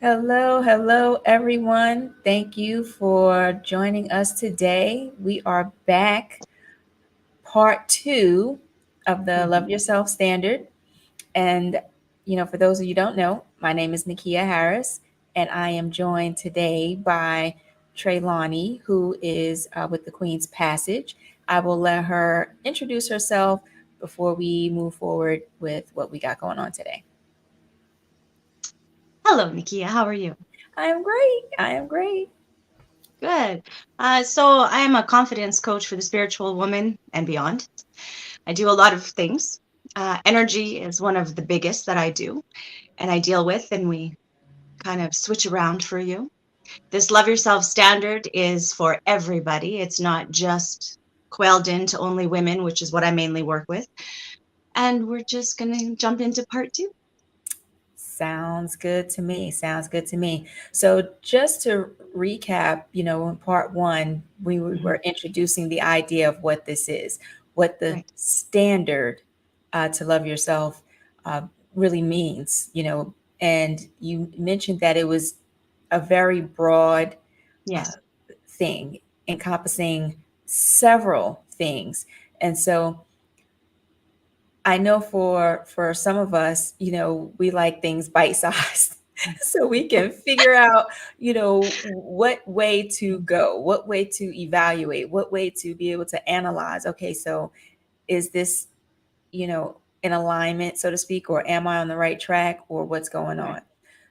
Hello, hello, everyone. Thank you for joining us today. We are back, part two of the Love Mhm. Yourself Standard. And, for those of you who don't know, my name is Nakia Harris, and I am joined today by Treylani, who is with the Queen's Passage. I will let her introduce herself before we move forward with what we got going on today. Hello, Nikia. How are you? I am great. I am great. Good. So I am a confidence coach for the spiritual woman and beyond. I do a lot of things. Energy is one of the biggest that I do, and I deal with, and we kind of switch around for you. This Love Yourself standard is for everybody. It's not just quailed into only women, which is what I mainly work with. And we're just going to jump into part two. Sounds good to me. Sounds good to me. So, just to recap, in part one, we Mhm. were introducing the idea of what this is, what the Right. standard to love yourself uh, really means, and you mentioned that it was a very broad uh, Yes. thing encompassing several things. And so, I know for some of us, we like things bite sized. So we can figure out, what way to go, what way to evaluate, what way to be able to analyze. Okay, so is this, in alignment, so to speak, or am I on the right track, or what's going Right. on?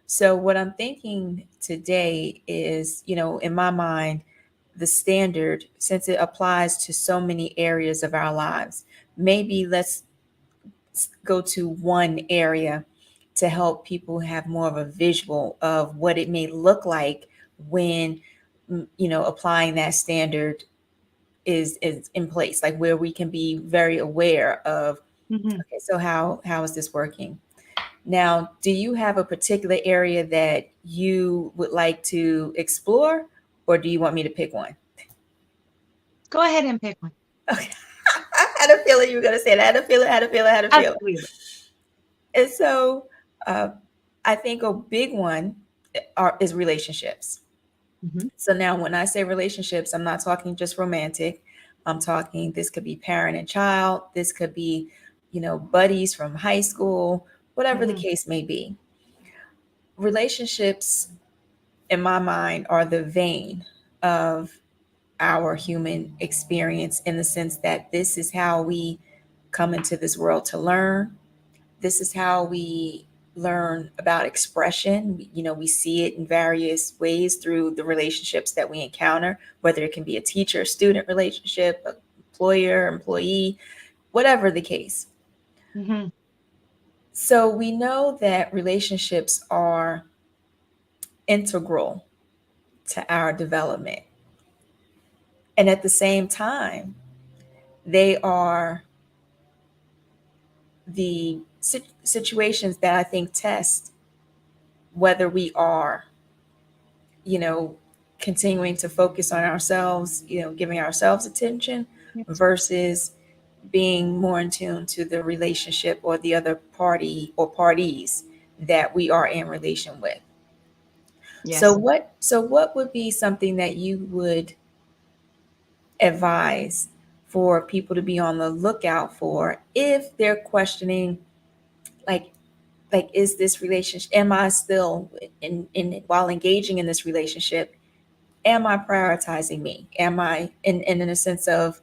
So what I'm thinking today is, in my mind, the standard, since it applies to so many areas of our lives, maybe let's go to one area to help people have more of a visual of what it may look like when applying that standard is in place, like where we can be very aware of, Mhm. okay, so how is this working now? Do you have a particular area that you would like to explore, or do you want me to pick one? Go ahead and pick one. Okay. I had a feeling you were going to say that. I had a feeling, I had a feeling, I had a feeling. Absolutely. And so uh, I think a big one is relationships. Mhm. So now, when I say relationships, I'm not talking just romantic. I'm talking, this could be parent and child. This could be, buddies from high school, whatever the Mhm. case may be. Relationships, in my mind, are the vein of our human experience, in the sense that this is how we come into this world to learn. This is how we learn about expression. We see it in various ways through the relationships that we encounter, whether it can be a teacher student relationship, employer employee, whatever the case. Mhm. So we know that relationships are integral to our development. And at the same time, they are the situations that I think test whether we are, you know, continuing to focus on ourselves, giving ourselves attention Yes. versus being more in tune to the relationship or the other party or parties that we are in relation with. So Yes. what would be something that you would advise for people to be on the lookout for if they're questioning, like is this relationship, am I still in while engaging in this relationship, am I prioritizing me? Am I in a sense of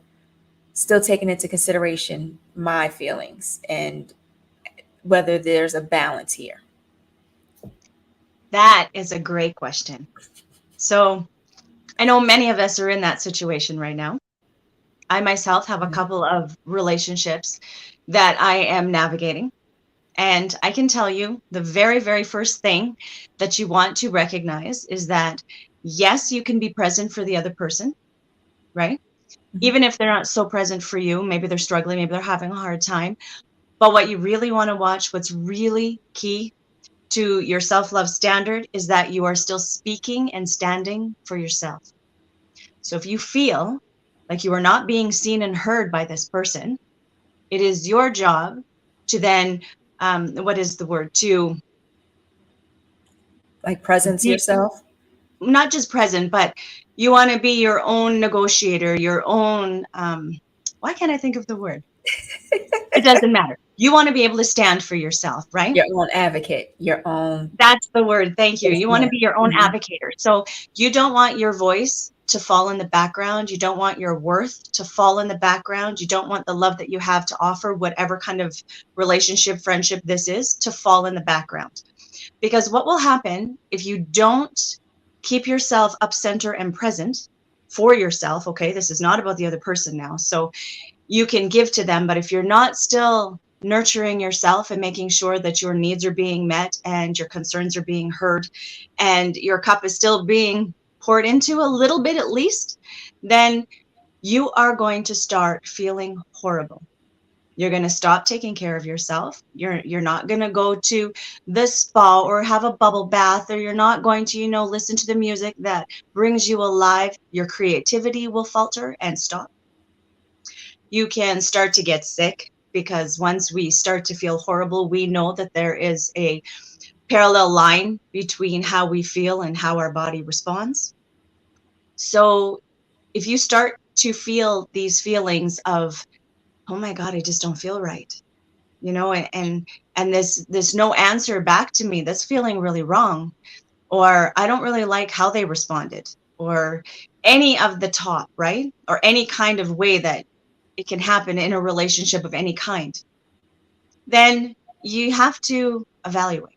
still taking into consideration my feelings, and whether there's a balance here? That is a great question. So I know many of us are in that situation right now. I myself have a Mhm. couple of relationships that I am navigating. And I can tell you the very, very first thing that you want to recognize is that, yes, you can be present for the other person, right? Mhm. Even if they're not so present for you, maybe they're struggling, maybe they're having a hard time. But what you really want to watch, what's really key to your self love standard, is that you are still speaking and standing for yourself. So if you feel like you are not being seen and heard by this person, it is your job to then, what is the word? To Like present to yourself? Not just present, but you want to be your own negotiator, your own, why can't I think of the word? It doesn't matter. You want to be able to stand for yourself, right? Your own advocate, your own. That's the word. Thank you. Yes, You want to ma'am. be your own Mhm. advocate. So you don't want your voice to fall in the background. You don't want your worth to fall in the background. You don't want the love that you have to offer, whatever kind of relationship, friendship this is, to fall in the background. Because what will happen if you don't keep yourself up center and present for yourself? Okay, this is not about the other person now. So you can give to them, but if you're not still nurturing yourself and making sure that your needs are being met and your concerns are being heard and your cup is still being poured into a little bit at least, then you are going to start feeling horrible. You're going to stop taking care of yourself. You're not going to go to the spa or have a bubble bath, or you're not going to, listen to the music that brings you alive. Your creativity will falter and stop. You can start to get sick, because once we start to feel horrible, we know that there is a parallel line between how we feel and how our body responds. So if you start to feel these feelings of, oh my God, I just don't feel right, and this no answer back to me, that's feeling really wrong, or I don't really like how they responded, or any of the top, right? Or any kind of way that it can happen in a relationship of any kind, then you have to evaluate.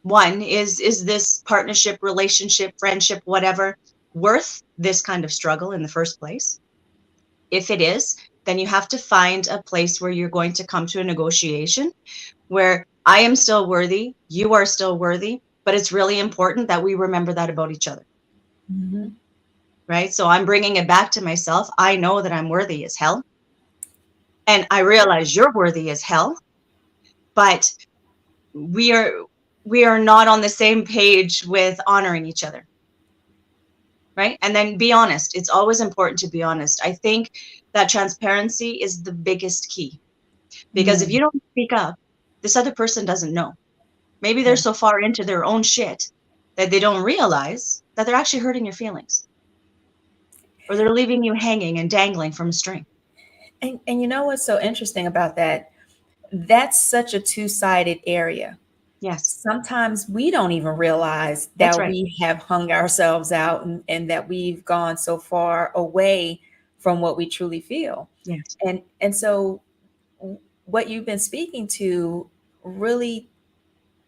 One is this partnership, relationship, friendship, whatever, worth this kind of struggle in the first place? If it is, then you have to find a place where you're going to come to a negotiation where I am still worthy, you are still worthy, but it's really important that we remember that about each other, Mhm. right? So I'm bringing it back to myself. I know that I'm worthy as hell, and I realize you're worthy as hell, but we are we are not on the same page with honoring each other, right? And then be honest. It's always important to be honest. I think that transparency is the biggest key, because if Mm, you don't speak up, this other person doesn't know. Maybe they're yeah. so far into their own shit that they don't realize that they're actually hurting your feelings, or they're leaving you hanging and dangling from a string. And you know what's so interesting about that? That's such a two-sided area. Yes, Sometimes we don't even realize that's that right. we have hung ourselves out, and that we've gone so far away from what we truly feel. Yes. And so what you've been speaking to really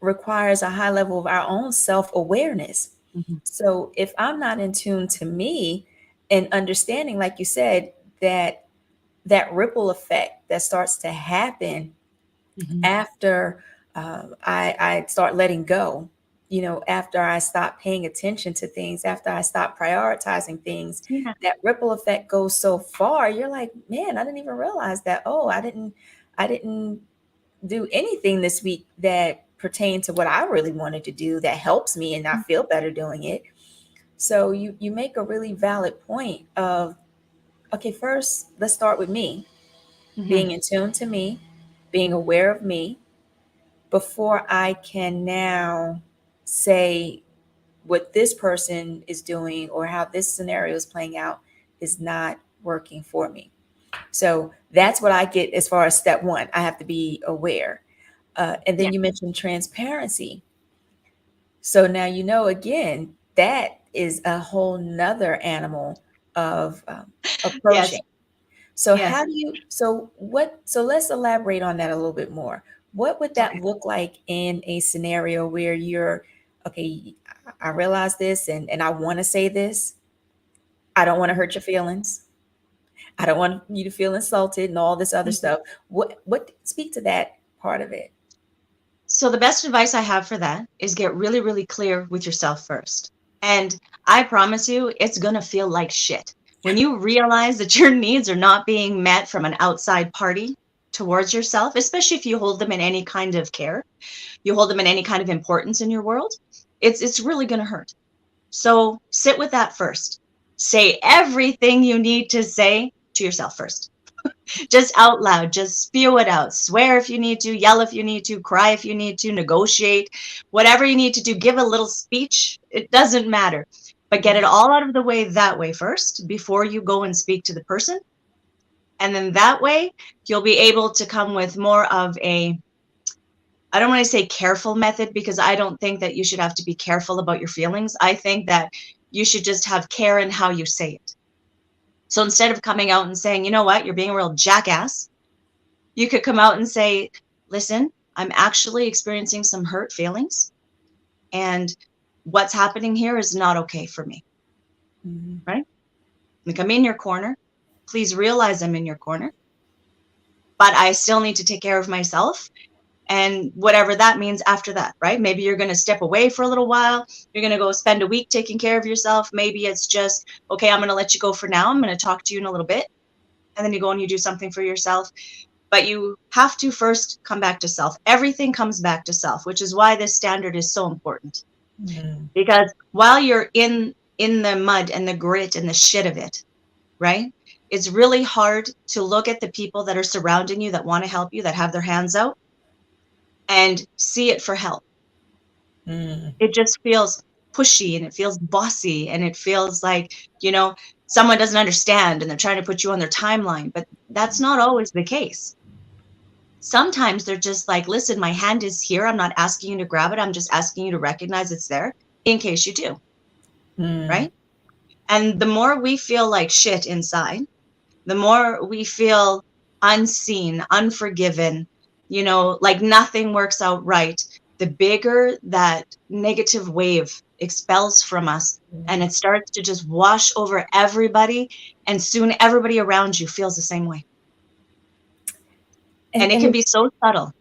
requires a high level of our own self-awareness. Mhm. So if I'm not in tune to me and understanding, like you said, that that ripple effect that starts to happen Mhm. after I start letting go, after I stop paying attention to things, after I stop prioritizing things, Yeah. that ripple effect goes so far. You're like, man, I didn't even realize that. Oh, I didn't do anything this week that pertained to what I really wanted to do that helps me and I feel better doing it. So you make a really valid point of, okay, first let's start with me, Mhm. being in tune to me, being aware of me before I can now say what this person is doing or how this scenario is playing out is not working for me. So that's what I get as far as step one. I have to be aware. And Yeah. then you mentioned transparency. So now again, that is a whole nother animal of Yes. approaching. So Yes. so let's elaborate on that a little bit more. What would that Okay. look like in a scenario where you're, okay, I realize this and I want to say this. I don't want to hurt your feelings. I don't want you to feel insulted and all this other Mhm. stuff. What speak to that part of it? So the best advice I have for that is get really, really clear with yourself first. And I promise you, it's going to feel like shit. When you realize that your needs are not being met from an outside party towards yourself, especially if you hold them in any kind of care, you hold them in any kind of importance in your world, it's really going to hurt. So sit with that first. Say everything you need to say to yourself first. Just out loud, just spew it out. Swear if you need to, yell if you need to, cry if you need to, negotiate, whatever you need to do, give a little speech. It doesn't matter. But get it all out of the way that way first before you go and speak to the person. And then that way, you'll be able to come with more of a, I don't want to say careful method, because I don't think that you should have to be careful about your feelings. I think that you should just have care in how you say it. So instead of coming out and saying, you know what, you're being a real jackass, you could come out and say, listen, I'm actually experiencing some hurt feelings, and what's happening here is not okay for me, Mhm. right? Like, I'm in your corner. Please realize I'm in your corner, but I still need to take care of myself. And whatever that means after that, right? Maybe you're going to step away for a little while. You're going to go spend a week taking care of yourself. Maybe it's just, okay, I'm going to let you go for now. I'm going to talk to you in a little bit. And then you go and you do something for yourself. But you have to first come back to self. Everything comes back to self, which is why this standard is so important. Mhm. Because while you're in the mud and the grit and the shit of it, right? It's really hard to look at the people that are surrounding you that want to help you, that have their hands out, and see it for help. Mhm. It just feels pushy, and it feels bossy, and it feels like, someone doesn't understand and they're trying to put you on their timeline. But that's not always the case. Sometimes they're just like, listen, my hand is here. I'm not asking you to grab it. I'm just asking you to recognize it's there in case you do, Mhm. right? And the more we feel like shit inside, the more we feel unseen, unforgiven, like nothing works out right, the bigger that negative wave expels from us. And it starts to just wash over everybody. And soon everybody around you feels the same way. And it And can be it's, so subtle.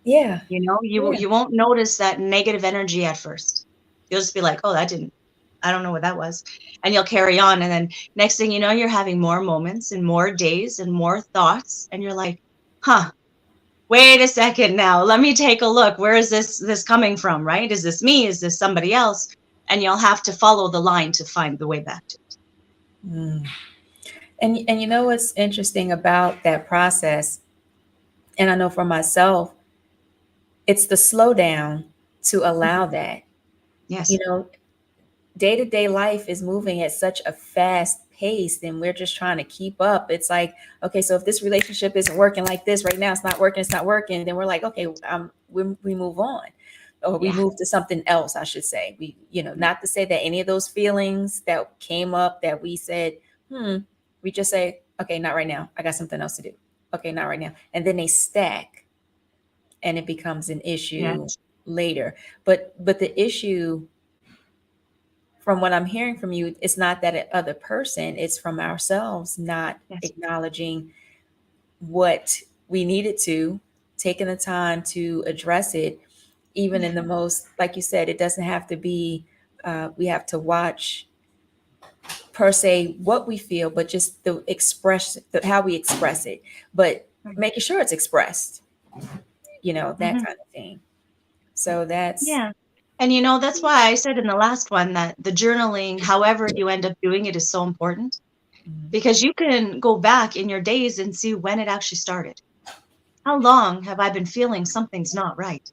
yeah, You yeah. you won't notice that negative energy at first. You'll just be like, oh, I don't know what that was. And you'll carry on. And then next thing you know, you're having more moments and more days and more thoughts. And you're like, huh, wait a second now. Let me take a look. Where is this coming from, right? Is this me? Is this somebody else? And you'll have to follow the line to find the way back to it. Mm. And you know what's interesting about that process, and I know for myself, it's the slowdown to allow Mhm. that. You Yes. know, day-to-day life is moving at such a fast pace, and we're just trying to keep up. It's like, okay, so if this relationship isn't working like this right now, it's not working, then we're like, okay, we move on, or we Yeah. move to something else, I should say. We, not to say that any of those feelings that came up that we said, we just say, okay, not right now. I got something else to do. Okay, not right now. And then they stack, and it becomes an issue Yes. later. But the issue, from what I'm hearing from you, it's not that other person, it's from ourselves not Yes. acknowledging what we needed to, taking the time to address it, even in the most, like you said, it doesn't have to be, we have to watch per se what we feel, but just how we express it, but making sure it's expressed, that Mhm. kind of thing. So that's, Yeah. And that's why I said in the last one that the journaling, however you end up doing it, is so important, mm, because you can go back in your days and see when it actually started. How long have I been feeling something's not right?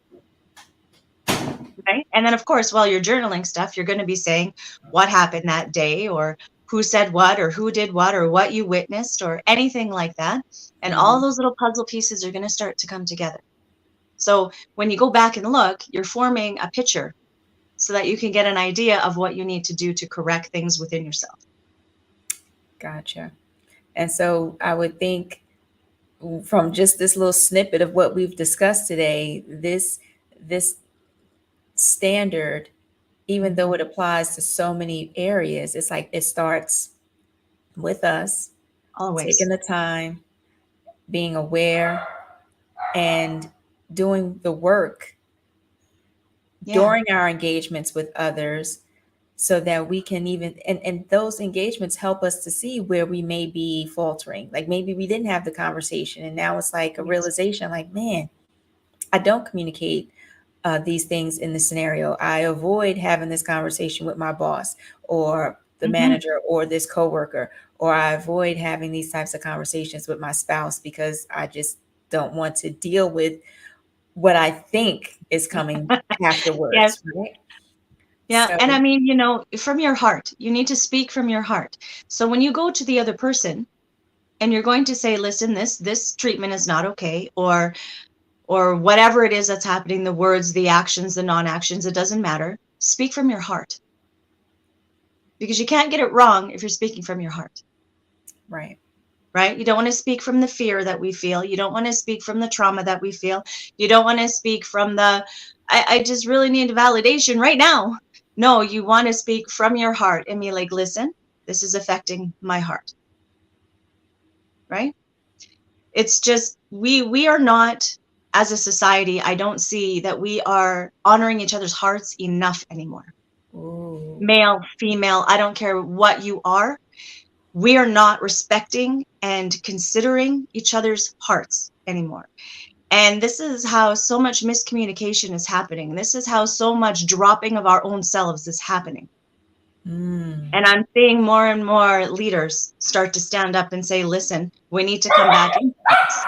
Right. And then, of course, while you're journaling stuff, you're going to be saying what happened that day, or who said what, or who did what, or what you witnessed, or anything like that. And all mm, those little puzzle pieces are going to start to come together. So when you go back and look, you're forming a picture so that you can get an idea of what you need to do to correct things within yourself. gotcha. And so I would think, from just this little snippet of what we've discussed today, this standard, even though it applies to so many areas, it's like it starts with us taking Always. the time, being aware, and doing the work Yeah. during our engagements with others, so that we can even, and those engagements help us to see where we may be faltering. Like maybe we didn't have the conversation, and now it's like a Yes. realization, like, man, I don't communicate these things in the scenario. I avoid having this conversation with my boss, or the Hmm. manager, or this coworker, or I avoid having these types of conversations with my spouse because I just don't want to deal with what I think is coming Yes. afterwards, right? Yeah. So, And I mean, from your heart, you need to speak from your heart. So when you go to the other person and you're going to say, listen, this treatment is not okay, or whatever it is that's happening, the words, the actions, the non-actions, it doesn't matter. Speak from your heart, because you can't get it wrong if you're speaking from your heart. right. Right? You don't want to speak from the fear that we feel. You don't want to speak from the trauma that we feel. You don't want to speak from I just really need validation right now. No, you want to speak from your heart and be like, listen, this is affecting my heart. Right? It's just, we are not, as a society, I don't see that we are honoring each other's hearts enough anymore. Ooh. Male, female, I don't care what you are. We are not respecting and considering each other's hearts anymore. And this is how so much miscommunication is happening. This is how so much dropping of our own selves is happening. Mm. And I'm seeing more and more leaders start to stand up and say, listen, we need to come back into this.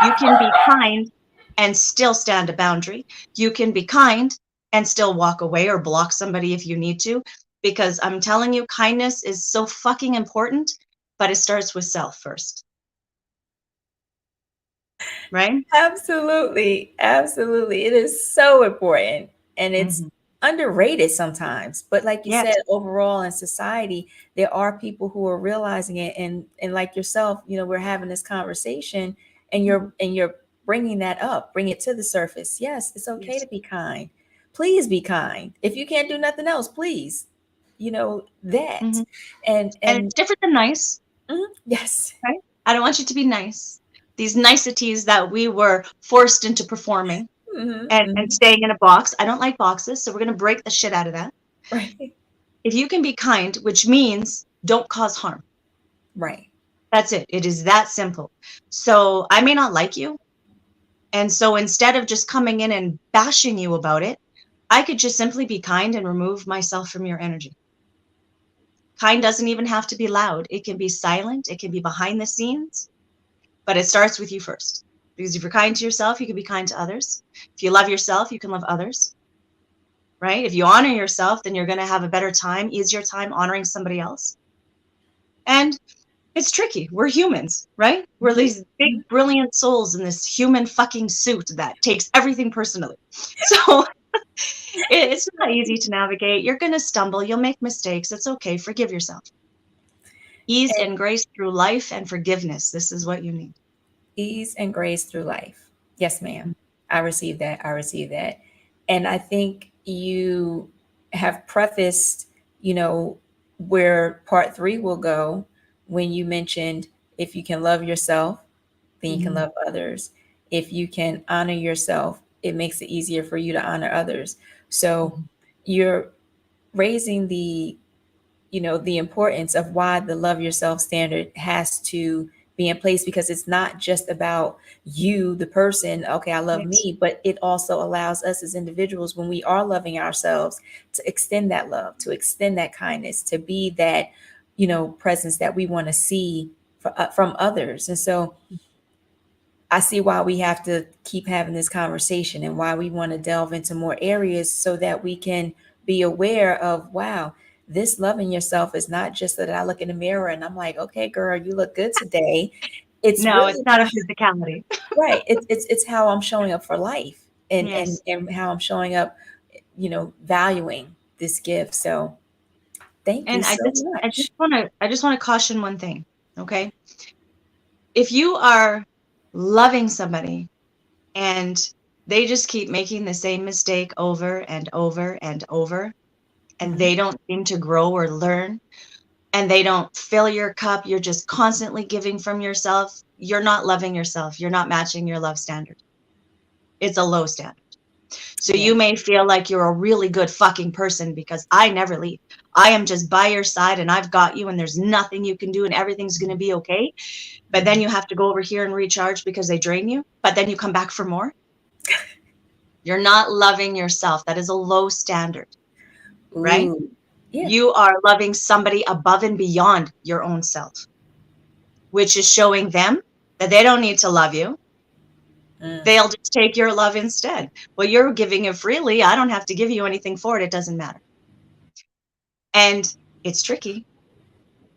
You can be kind and still stand a boundary. You can be kind and still walk away or block somebody if you need to, because I'm telling you, kindness is so fucking important, but it starts with self first. Right? Absolutely. Absolutely. It is so important and it's Mhm. underrated sometimes. But like you Yes. said, overall in society, there are people who are realizing it and like yourself, we're having this conversation and you're bringing that up, bring it to the surface. Yes, it's okay Yes. to be kind. Please be kind. If you can't do nothing else, please, that. Mhm. And And and it's different than nice, yes. right? I don't want you to be nice. These niceties that we were forced into performing Hmm. and Hmm. staying in a box. I don't like boxes, so we're going to break the shit out of that. Right. If you can be kind, which means don't cause harm. Right. That's it. It is that simple. So I may not like you. And so instead of just coming in and bashing you about it, I could just simply be kind and remove myself from your energy. Kind doesn't even have to be loud. It can be silent. It can be behind the scenes, but it starts with you first. Because if you're kind to yourself, you can be kind to others. If you love yourself, you can love others, right? If you honor yourself, then you're going to have a better time, easier time honoring somebody else. And it's tricky. We're humans, right? We're these big, Mhm. brilliant souls in this human fucking suit that takes everything personally. So it's not easy to navigate. You're going to stumble. You'll make mistakes. It's okay. Forgive yourself. Ease And and grace through life and forgiveness. This is what you need. ease and grace through life. Yes, ma'am. I receive that. I receive that. And I think you have prefaced, where part three will go when you mentioned if you can love yourself, then you can Mhm. love others. If you can honor yourself, it makes it easier for you to honor others. So Mhm. you're raising the importance of why the love yourself standard has to be in place, because it's not just about you, the person, okay, I love Yes. me, but it also allows us as individuals, when we are loving ourselves, to extend that love, to extend that kindness, to be that, presence that we want to see from others. And so I see why we have to keep having this conversation and why we want to delve into more areas so that we can be aware of, wow, this loving yourself is not just that I look in the mirror and I'm like, okay, girl, you look good today. It's No, it's really not a physicality. right. It's how I'm showing up for life and and Yes. and how I'm showing up, valuing this gift. So thank you And so I just much. want to caution one thing, okay? If you are loving somebody and they just keep making the same mistake over and over and over, and Mhm. they don't seem to grow or learn, and they don't fill your cup, you're just constantly giving from yourself, you're not loving yourself. You're not matching your love standard. It's a low standard. So Yeah. you may feel like you're a really good fucking person because I never leave. I am just by your side and I've got you and there's nothing you can do and everything's going to be okay. But then Mhm. you have to go over here and recharge because they drain you. But then you come back for more. You're not loving yourself. That is a low standard, right? Ooh. Yeah. You are loving somebody above and beyond your own self. which is showing them that they don't need to love you. Mm. They'll just take your love instead. Well, you're giving it freely. I don't have to give you anything for it. It doesn't matter. And it's tricky.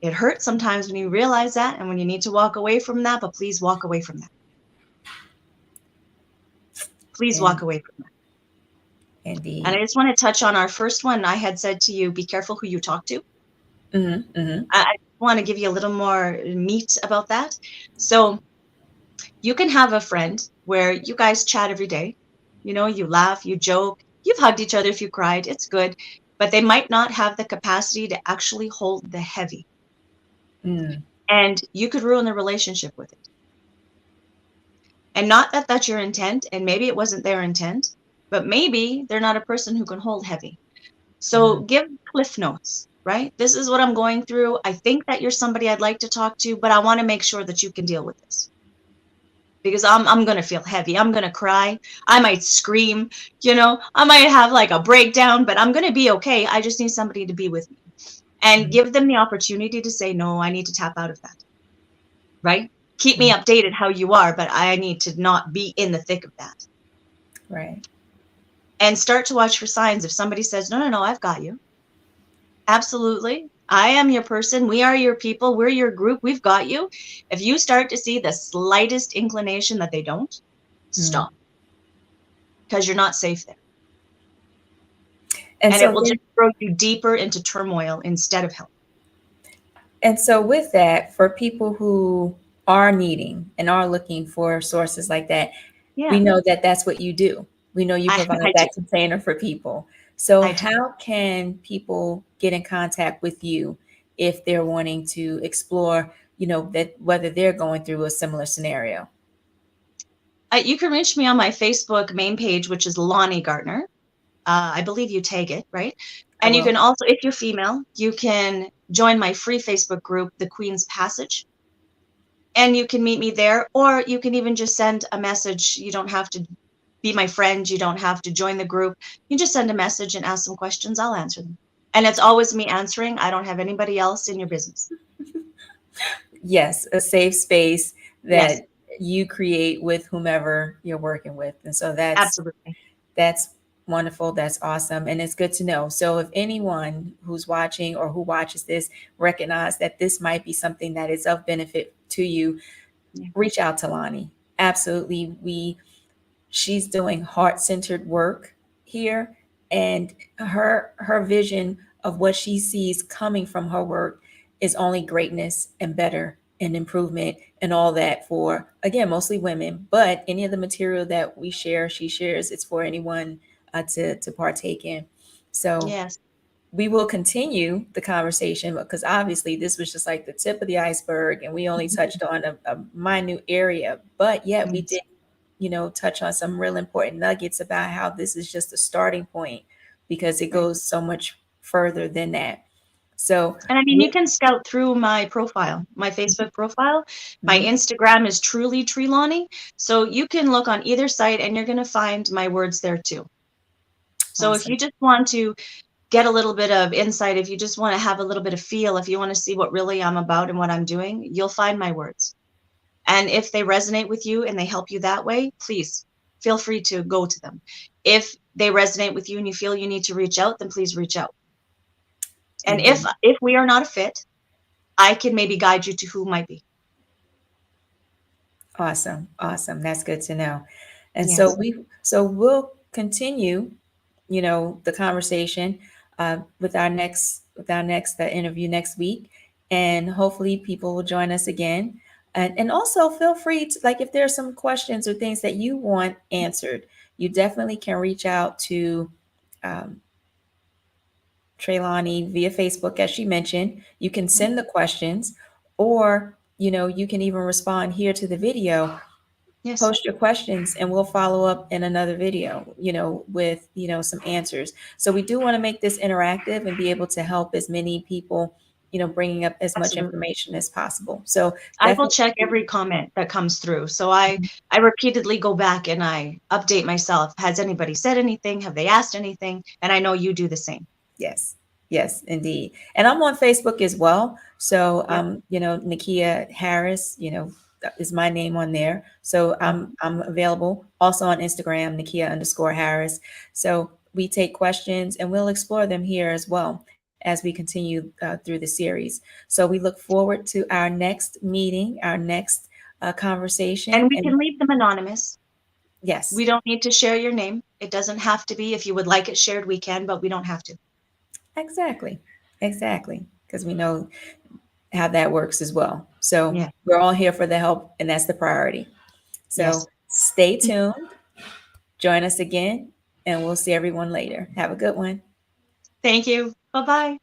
It hurts sometimes when you realize that and when you need to walk away from that, but please walk away from that. Please And walk away from that. indeed. And I just want to touch on our first one. I had said to you, be careful who you talk to. Mm-hmm, mm-hmm. I want to give you a little more meat about that. So you can have a friend where you guys chat every day. You know, you laugh, you joke, you've hugged each other if you cried, it's good. But they might not have the capacity to actually hold the heavy. Mm. And you could ruin the relationship with it. And not that that's your intent, and maybe it wasn't their intent, but maybe they're not a person who can hold heavy. So give cliff notes, right? This is what I'm going through. I think that you're somebody I'd like to talk to, but I want to make sure that you can deal with this. Because I'm going to feel heavy. I'm going to cry. I might scream, you know, I might have like a breakdown, but I'm going to be okay. I just need somebody to be with me. And give them the opportunity to say, no, I need to tap out of that, right? Keep me updated how you are, but I need to not be in the thick of that. Right. And start to watch for signs. If somebody says, no, I've got you. Absolutely. I am your person. We are your people. We're your group. We've got you. If you start to see the slightest inclination that they don't, stop. Because you're not safe there. And so it will just throw you deeper into turmoil instead of help. And so with that, for people who are needing and are looking for sources like that, we know that that's what you do. We know you provide that container for people. So how can people get in contact with you if they're wanting to explore, you know, that whether they're going through a similar scenario? You can reach me on my Facebook main page, which is Lonnie Gardner. I believe you tag it, right? And you can also, if you're female, you can join my free Facebook group, The Queen's Passage. And you can meet me there, or you can even just send a message. You don't have to be my friend. You don't have to join the group. You just send a message and ask some questions. I'll answer them. And it's always me answering. I don't have anybody else in your business. Yes, a safe space that you create with whomever you're working with. And so that's wonderful. That's awesome. And it's good to know. So if anyone who's watching or who watches this recognize that this might be something that is of benefit to you, reach out to Lonnie. Absolutely. She's doing heart-centered work here, and her vision of what she sees coming from her work is only greatness and better and improvement and all that for, again, mostly women, but any of the material that we share, she shares, it's for anyone to partake in. So we will continue the conversation because obviously this was just like the tip of the iceberg and we only touched on a minute area, but yet we did, you know, touch on some real important nuggets about how this is just a starting point because it goes so much further than that. So, and I mean, you can scout through my profile, my Facebook profile. My Instagram is truly Trelawney. So you can look on either site and you're going to find my words there too. So if you just want to get a little bit of insight, if you just want to have a little bit of feel, if you want to see what really I'm about and what I'm doing, you'll find my words. And if they resonate with you and they help you that way, please feel free to go to them. If they resonate with you and you feel you need to reach out, then please reach out. And if we are not a fit, I can maybe guide you to who might be. Awesome. That's good to know. And so we'll continue, you know, the conversation with our next interview next week, and hopefully people will join us again. And also feel free to, like, if there are some questions or things that you want answered, you definitely can reach out to Trelawney via Facebook, as she mentioned. You can send the questions, or, you know, you can even respond here to the video. Post your questions and we'll follow up in another video, you know, with, you know, some answers. So we do want to make this interactive and be able to help as many people, you know, bringing up as much information as possible. So I will check every comment that comes through. So I repeatedly go back and I update myself. Has anybody said anything? Have they asked anything? And I know you do the same. Yes. Yes, indeed. And I'm on Facebook as well. So, Yeah. Nakia Harris, is my name on there. So Mhm. I'm available also on Instagram, Nakia_Harris. So we take questions and we'll explore them here as well as we continue through the series. So we look forward to our next meeting, our next conversation. And we And can leave them anonymous. yes, We don't need to share your name. It doesn't have to be. If you would like it shared, we can, but we don't have to. exactly. Exactly. Because we know how that works as well. So Yeah. we're all here for the help, and that's the priority. Yes. So stay tuned, join us again, and we'll see everyone later. Have a good one. Thank you. Bye bye.